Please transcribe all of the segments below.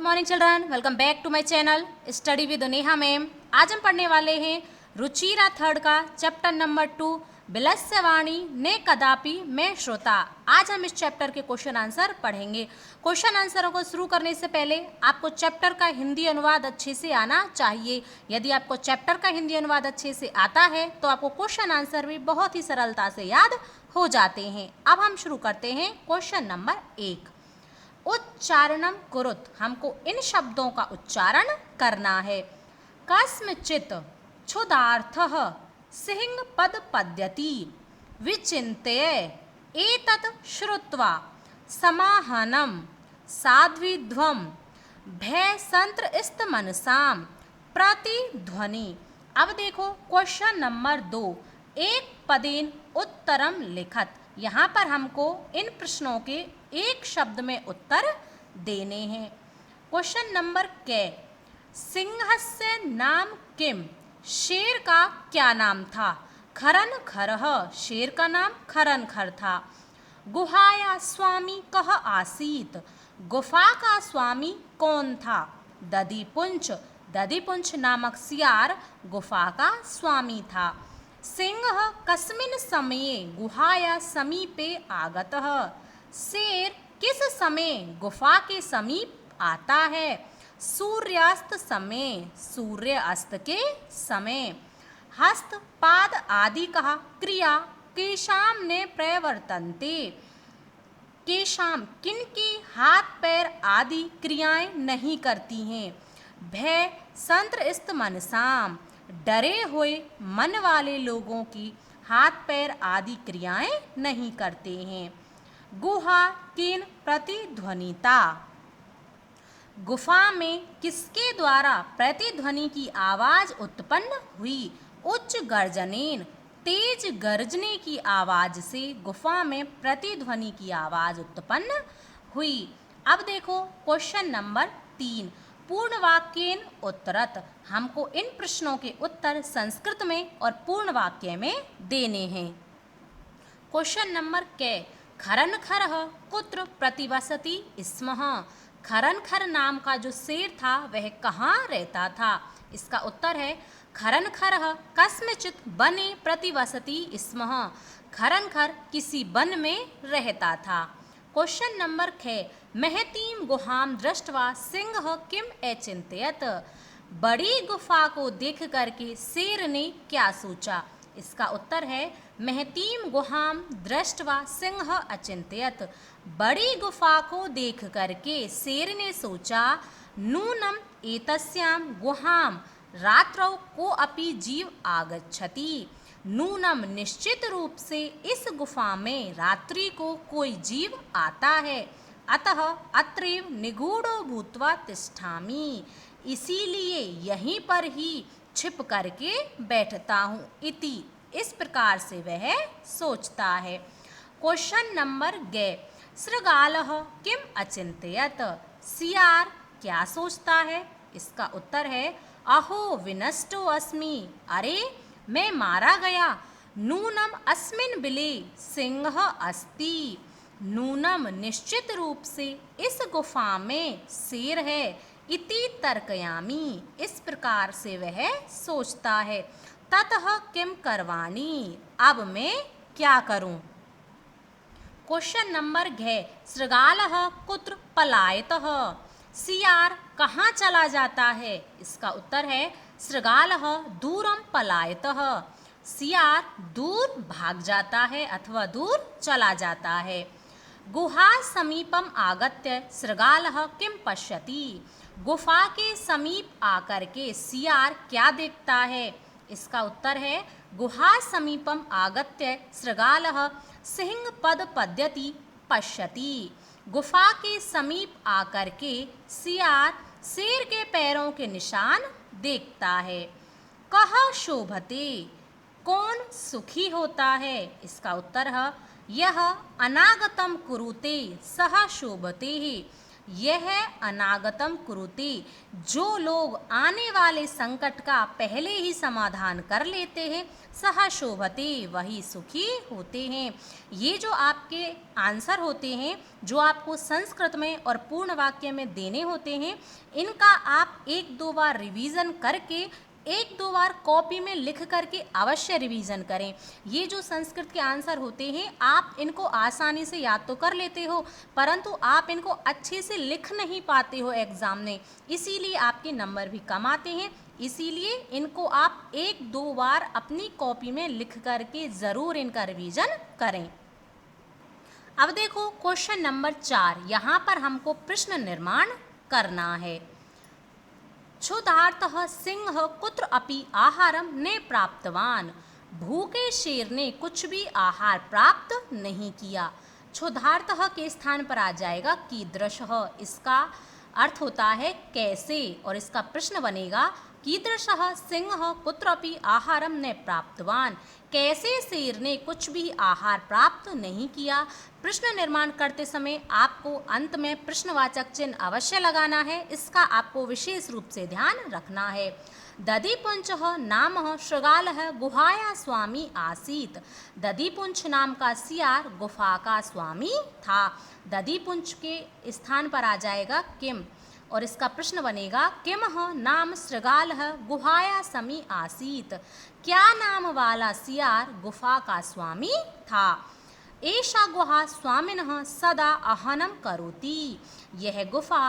Morning children, welcome back to my channel study with Neha ma'am. आज हम पढ़ने वाले हैं रुचिरा थर्ड का चैप्टर नंबर 2 बिलस्यवाणी ने कदापि मैं श्रोता। आज हम इस चैप्टर के क्वेश्चन आंसर पढ़ेंगे। क्वेश्चन आंसरों को शुरू करने से पहले आपको चैप्टर का हिंदी अनुवाद अच्छे से आना चाहिए। यदि आपको चैप्टर का हिंदी अनुवाद अच्छे से आता है तो आपको क्वेश्चन आंसर भी बहुत ही सरलता से याद हो जाते हैं। अब हम शुरू करते हैं क्वेश्चन नंबर 1। उच्चारणम कुरुत, हमको इन शब्दों का उच्चारण करना है। कस्मचित क्षुदार्थः सिंह पद पद्यति विचिन्त्य एतत् श्रुत्वा समाहनं साध्विध्वं भयसंत्रस्तमनसां प्रतिध्वनि। अब देखो क्वेश्चन नंबर 2, एक पदेन उत्तरम लिखत। यहाँ पर हमको इन प्रश्नों के एक शब्द में उत्तर देने हैं। क्वेश्चन नंबर के, सिंहस्य नाम किम, शेर का क्या नाम था? खरन खरः, शेर का नाम खरन खर था। गुहाया स्वामी कह आसीत, गुफा का स्वामी कौन था? दधिपुंछ, दधिपुंछ नामक सियार गुफा का स्वामी था। सिंह कस्मिन् समये गुहाया समीपे आगतः, शेर किस समय गुफा के समीप आता है? सूर्यास्त समय, सूर्य अस्त के समय। हस्त पाद आदि कहा क्रिया केशाम ने प्रवर्तन्ते, केशाम किनकी हाथ पैर आदि क्रियाएं नहीं करती हैं। भय संत्रस्त मनसाम, डरे हुए मन वाले लोगों की हाथ पैर आदि क्रियाएं नहीं करते हैं। गुहा किन प्रतिध्वनिता, गुफा में किसके द्वारा प्रतिध्वनि की आवाज उत्पन्न हुई? उच्च गर्जनेन, तेज गर्जने की आवाज से गुफा में प्रतिध्वनि की आवाज उत्पन्न हुई। अब देखो क्वेश्चन नंबर 3, पूर्ण वाक्येन उत्तरत, हमको इन प्रश्नों के उत्तर संस्कृत में और पूर्ण वाक्य में देने हैं। क्वेश्चन नंबर के, खरन खरः कुत्र प्रतिवसति स्म, खरन खर नाम का जो शेर था वह कहाँ रहता था? इसका उत्तर है खरन खरः कस्मचित बने प्रतिवसति स्म, खरन खर किसी वन में रहता था। क्वेश्चन नंबर 6, महतीम गुहाम दृष्ट्वा सिंह किम अचिंत्यत, बड़ी गुफा को देख करके शेर ने क्या सोचा? इसका उत्तर है महतीम गुहाम दृष्ट्वा सिंह अचिंत्यत, बड़ी गुफा को देख करके शेर ने सोचा नूनम एतस्याम गुहाम रात्रौ को अपि जीव आगच्छति, नूनम निश्चित रूप से इस गुफा में रात्रि को कोई जीव आता है। अतः अत्रैव निगूढ़ो भूत्वा तिष्ठामि, इसीलिए यहीं पर ही छिप करके बैठता हूँ। इति, इस प्रकार से वह सोचता है। क्वेश्चन नंबर गे, शृगालः किम अचिंत्यत, सियार क्या सोचता है? इसका उत्तर है अहो विनष्टो अस्मि, अरे मैं मारा गया। नूनम अस्मिन् बिले सिंह अस्ति, नूनम निश्चित रूप से इस गुफा में शेर है। इति तर्कयामि, इस प्रकार से वह सोचता है। ततः किम करवाणि, अब मैं क्या करूं? क्वेश्चन नंबर घ, शृगालः कुत्र पलायतः, सियार कहाँ चला जाता है? इसका उत्तर है शृगालः दूरम पलायतः, सियार दूर भाग जाता है अथवा दूर चला जाता है। गुहा समीपम आगत्य शृगालः किम पश्यति, गुफा के समीप आकर के सियार क्या देखता है? इसका उत्तर है गुहा समीपम आगत्य शृगालः सिंह पद पद्यति पश्यति, गुफा के समीप आकर के सियार शेर के पैरों के निशान देखता है। कह शोभते, कौन सुखी होता है? इसका उत्तर है यह अनागतम कुरुते सह शोभते ही, यह अनागतम कुरुते, जो लोग आने वाले संकट का पहले ही समाधान कर लेते हैं, सह शोभते, वही सुखी होते हैं। ये जो आपके आंसर होते हैं, जो आपको संस्कृत में और पूर्ण वाक्य में देने होते हैं, इनका आप एक दो बार रिवीजन करके, एक दो बार कॉपी में लिख करके अवश्य रिवीजन करें। ये जो संस्कृत के आंसर होते हैं, आप इनको आसानी से याद तो कर लेते हो, परंतु आप इनको अच्छे से लिख नहीं पाते हो एग्जाम में, इसीलिए आपके नंबर भी कम आते हैं। इसीलिए इनको आप एक दो बार अपनी कॉपी में लिख करके ज़रूर इनका रिवीजन करें। अब देखो क्वेश्चन नंबर 4, यहाँ पर हमको प्रश्न निर्माण करना है। क्षुधार्तः सिंह कुत्र अपि आहारम ने प्राप्तवान, भूखे शेर ने कुछ भी आहार प्राप्त नहीं किया। क्षुधार्तः के स्थान पर आ जाएगा कीदृशः, इसका अर्थ होता है कैसे, और इसका प्रश्न बनेगा कीदृशः सिंह कुत्रापि आहारम न प्राप्तवान, कैसे शेर ने कुछ भी आहार प्राप्त नहीं किया। प्रश्न निर्माण करते समय आपको अंत में प्रश्नवाचक चिन्ह अवश्य लगाना है, इसका आपको विशेष रूप से ध्यान रखना है। दधिपुंजः नामः शृगालः गुहाया स्वामी आसीत, दधिपुंज नाम का सियार गुफा का स्वामी था। दधिपुंज के स्थान पर आ जाएगा किम, और इसका प्रश्न बनेगा किमः नाम शृगालः गुहाया समी आसीत, क्या नाम वाला सियार गुफा का स्वामी था। एषा गुहा स्वामिनः सदा आहनम करोति, यह गुफा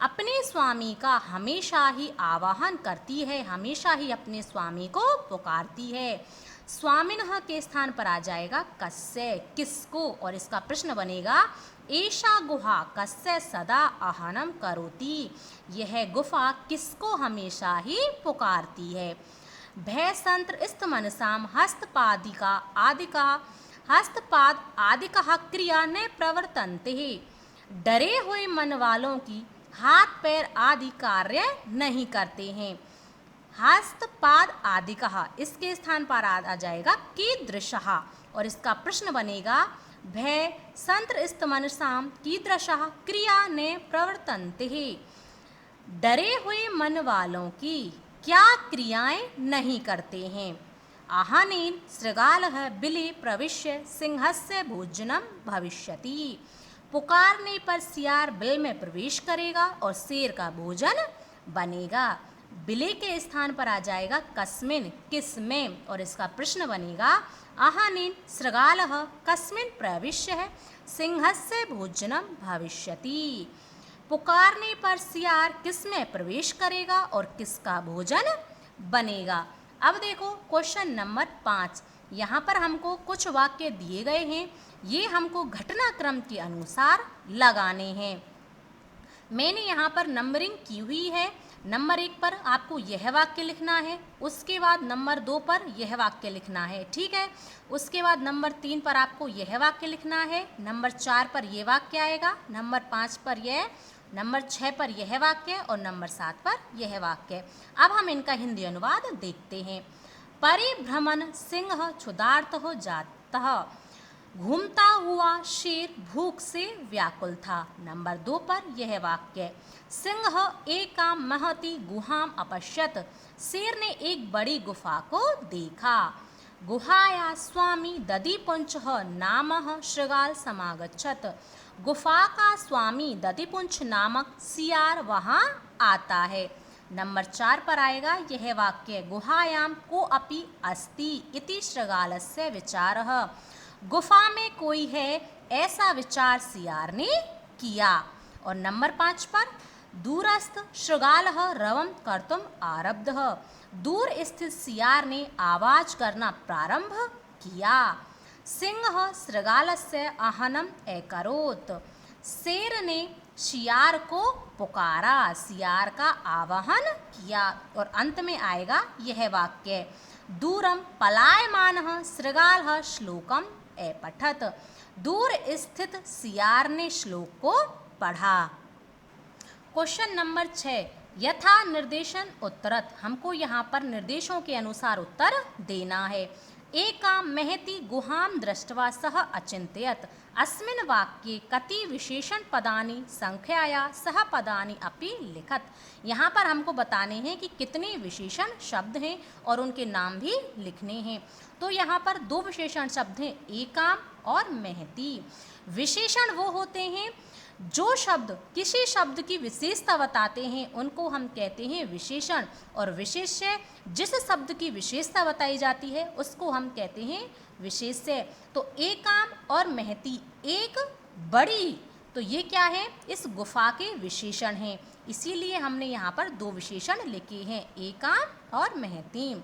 अपने स्वामी का हमेशा ही आवाहन करती है, हमेशा ही अपने स्वामी को पुकारती है। स्वामिनः के स्थान पर आ जाएगा कस्य, किसको, और इसका प्रश्न बनेगा एषा गुहा कस्य सदा आहनम करोति, यह गुफा किसको हमेशा ही पुकारती है। भयसंत्र स्तमनसाम हस्तपादिका आदिका, हस्तपाद आदिका क्रिया न प्रवर्तन्ते, डरे हुए मन वालों की हाथ पैर आदि कार्य नहीं करते हैं। हस्तपाद आदिका, इसके स्थान पर आ जाएगा कीदृशः, और इसका प्रश्न बनेगा भय संत्र स्तमनसाम कीदृशः क्रिया न प्रवर्तन्ते, डरे हुए मन वालों की क्या क्रियाएं नहीं करते हैं। आहनेन शृगालः बिले प्रविश्य सिंहस्य भोजनम भविष्यति, पुकारने पर सियार बिल में प्रवेश करेगा और शेर का भोजन बनेगा। बिले के स्थान पर आ जाएगा कस्मिन, किसमें, और इसका प्रश्न बनेगा आहनेन शृगालः कस्मिन प्रविश्य सिंहस्य भोजनम भविष्यति, पुकारने पर सियार किस में प्रवेश करेगा और किसका भोजन बनेगा। अब देखो क्वेश्चन नंबर 5, यहाँ पर हमको कुछ वाक्य दिए गए हैं, ये हमको घटनाक्रम के अनुसार लगाने हैं। मैंने यहाँ पर नंबरिंग की हुई है। नंबर 1 पर आपको यह वाक्य लिखना है, उसके बाद नंबर 2 पर यह वाक्य लिखना है, ठीक है। उसके बाद नंबर 3 पर आपको यह वाक्य लिखना है, नंबर 4 पर यह वाक्य आएगा, नंबर 5 पर यह, नंबर 6 पर यह वाक्य और नंबर 7 पर यह वाक्य। अब हम इनका हिंदी अनुवाद देखते हैं। परिभ्रमण सिंह क्षुधार्त हो जाता, घूमता हुआ शेर भूख से व्याकुल था। नंबर 2 पर यह वाक्य, सिंह एका महती गुहाम अपश्यत, शेर ने एक बड़ी गुफा को देखा। गुहाया स्वामी दधिपुंजः नामः शृगाल समागच्छत, गुफा का स्वामी दधिपुंज नामक सियार वहाँ आता है। नंबर 4 पर आएगा यह वाक्य, गुहायाम को अपि अस्ति इति शृगालस्य विचारः, गुफा में कोई है ऐसा विचार सियार ने किया। और नंबर 5 पर दूरस्थ शृगालः रवं कर्तुम आरब्धः, दूर स्थित सियार ने आवाज करना प्रारंभ किया। सिंह शृगालस्य आहनम एकरोत, शेर ने सियार को पुकारा, सियार का आवाहन किया। और अंत में आएगा यह वाक्य, दूरम पलायमानः शृगालः श्लोकम अपठत, दूर स्थित सियार ने श्लोक को पढ़ा। क्वेश्चन नंबर 6, यथा निर्देशन उत्तरत, हमको यहाँ पर निर्देशों के अनुसार उत्तर देना है। एकां महति गुहां दृष्ट्वा सः अचिन्तयत् अस्मिन् वाक्ये कति विशेषण पदानि संख्याया सह पदानि अपि लिखत। यहाँ पर हमको बताने हैं कि कितने विशेषण शब्द हैं और उनके नाम भी लिखने हैं। तो यहाँ पर दो विशेषण शब्द हैं, एकाम और महती। विशेषण वो होते हैं जो शब्द किसी शब्द की विशेषता बताते हैं उनको हम कहते हैं विशेषण, और विशेष्य जिस शब्द की विशेषता बताई जाती है उसको हम कहते हैं विशेष्य। तो एकाम और महती, एक बड़ी, तो ये क्या है, इस गुफा के विशेषण हैं, इसीलिए हमने यहाँ पर दो विशेषण लिखे हैं, एकाम और महती।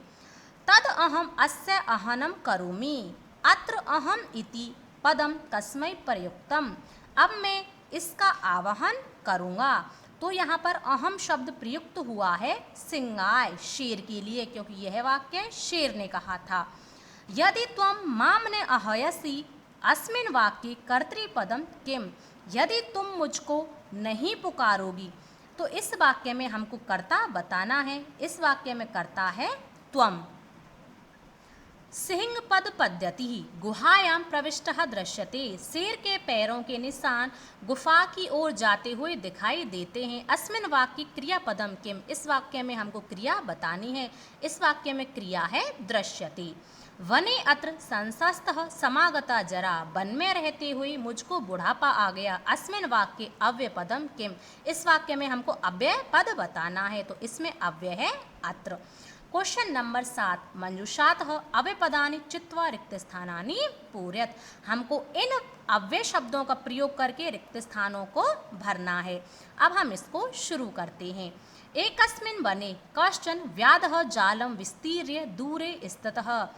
तद अहम अस्य अहनम करोमि, अत्र अहम इति पदम कस्मै प्रयुक्तम। अब मैं इसका आवाहन करूँगा। तो यहाँ पर अहम शब्द प्रयुक्त हुआ है सिंगाय, शेर के लिए, क्योंकि यह वाक्य शेर ने कहा था। यदि त्वं मामने अहयसि अस्मिन् वाक्ये कर्तृपदम किम, यदि तुम मुझको नहीं पुकारोगी, तो इस वाक्य में हमको कर्ता बताना है। इस वाक्य में कर्ता है त्वम। सिंह पद पद्यति गुहायां प्रविष्टः दृश्यते, शेर के पैरों के निशान गुफा की ओर जाते हुए दिखाई देते हैं। अस्मिन् वाक्य क्रियापदम किम, इस वाक्य में हमको क्रिया बतानी है। इस वाक्य में क्रिया है दृश्यते। वने अत्र संसस्तः समागता जरा, वन में रहते हुए मुझको बुढ़ापा आ गया। अस्मिन् वाक्य अव्यय पदम किम, इस वाक्य में हमको अव्यय पद बताना है, तो इसमें अव्यय है अत्र। क्वेश्चन नंबर 7, मंजूषातः अव्ययपदानि चित्वा रिक्त स्थानानि पूरयत। हमको इन अव्यय शब्दों का प्रयोग करके रिक्त स्थानों को भरना है। अब हम इसको शुरू करते हैं। एकस्मिन् वने कश्चन व्याधः जालं विस्तीर्य दूरे स्थितः,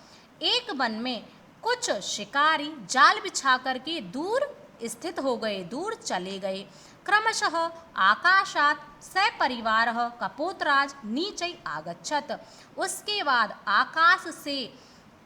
एक वन में कुछ शिकारी जाल बिछा करके दूर स्थित हो गए, दूर चले गए। क्रमशः आकाशात् सपरिवारः कपोतराज नीचे आगच्छत, उसके बाद आकाश से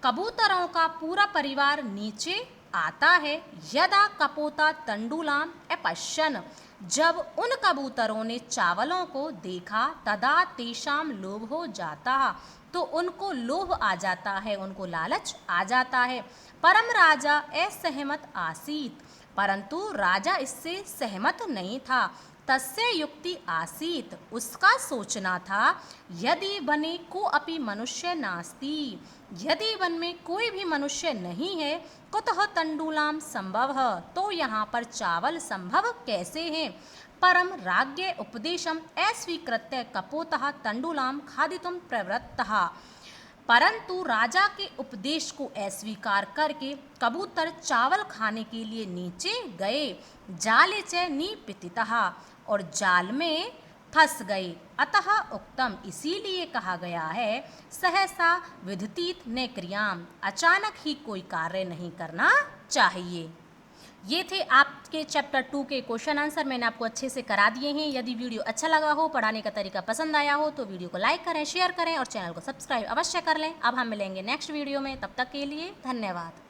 कबूतरों का पूरा परिवार नीचे आता है। यदा कपोता तंडुलाम अपश्यन, जब उन कबूतरों ने चावलों को देखा, तदा तेषाम लोभ हो जाता, तो उनको लोभ आ जाता है, उनको लालच आ जाता है। परम राजा असहमत आसीत, परंतु राजा इससे सहमत नहीं था। तस्य युक्ति आसीत, उसका सोचना था, यदि वने को अपि मनुष्य नास्ति, यदि वन में कोई भी मनुष्य नहीं है, कुतः तंडुलाम संभव, तो यहाँ पर चावल संभव कैसे हैं। परम राज्ञ उपदेशम अस्वीकृत्य कपोतः तंडुलाम खादितुम प्रवृत्तः, परंतु राजा के उपदेश को अस्वीकार करके कबूतर चावल खाने के लिए नीचे गए। जाले च निपतितः, और जाल में फंस गए। अतः उक्तम, इसीलिए कहा गया है, सहसा विधतीत न क्रियाम, अचानक ही कोई कार्य नहीं करना चाहिए। ये थे आपके चैप्टर 2 के क्वेश्चन आंसर, मैंने आपको अच्छे से करा दिए हैं। यदि वीडियो अच्छा लगा हो, पढ़ाने का तरीका पसंद आया हो, तो वीडियो को लाइक करें, शेयर करें और चैनल को सब्सक्राइब अवश्य कर लें। अब हम मिलेंगे नेक्स्ट वीडियो में, तब तक के लिए धन्यवाद।